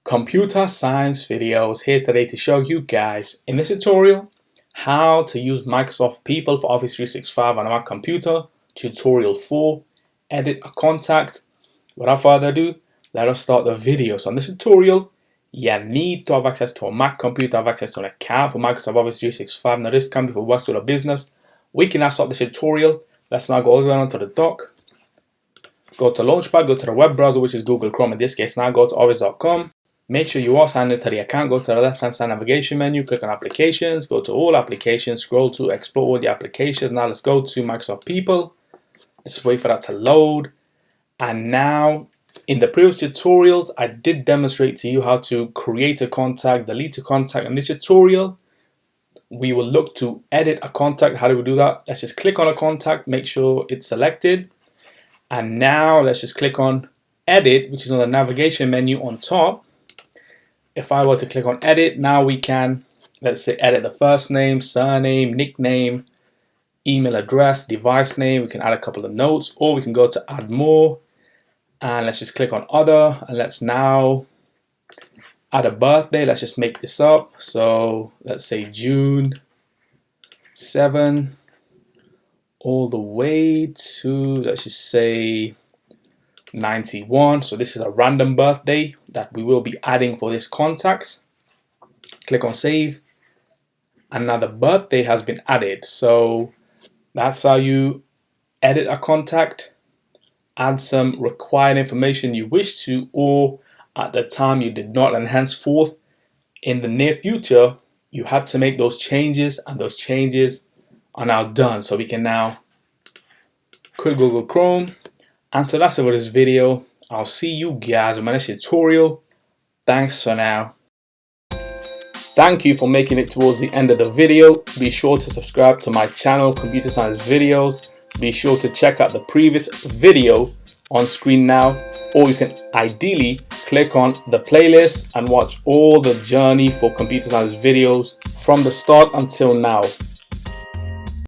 Computer Science Videos here today to show you guys in this tutorial how to use Microsoft People for Office 365 on a Mac computer. Tutorial 4, edit a contact. Without further ado, let us start the video. So on this tutorial, you need to have access to a Mac computer, have access to an account for Microsoft Office 365. Now this can be for works with a business. We can now start the tutorial. Let's now go all the way onto the dock. Go to Launchpad, go to the web browser, which is Google Chrome in this case. Now go to office.com. Make sure you are signed into the account. Go to the left hand side navigation menu, click on applications, go to all applications, scroll to explore all the applications. Now let's go to Microsoft People. Let's wait for that to load. And now in the previous tutorials, I did demonstrate to you how to create a contact, delete a contact. In this tutorial, we will look to edit a contact. How do we do that? Let's just click on a contact, make sure it's selected. And now let's just click on edit, which is on the navigation menu on top. If I were to click on edit, now we can, let's say, edit the first name, surname, nickname, email address, device name. We can add a couple of notes, or we can go to add more. And let's just click on other. And let's now add a birthday. Let's just make this up. So let's say June 7, all the way to, let's just say 91. So this is a random birthday that we will be adding for this contacts. Click on save, and now the birthday has been added. So that's how you edit a contact, add some required information you wish to, or at the time you did not, and henceforth in the near future you had to make those changes, and those changes are now done. So we can now quit Google Chrome. And so that's it for this video. I'll see you guys in my next tutorial. Thanks for now. Thank you for making it towards the end of the video. Be sure to subscribe to my channel, Computer Science Videos. Be sure to check out the previous video on screen now, or you can ideally click on the playlist and watch all the journey for Computer Science videos from the start until now.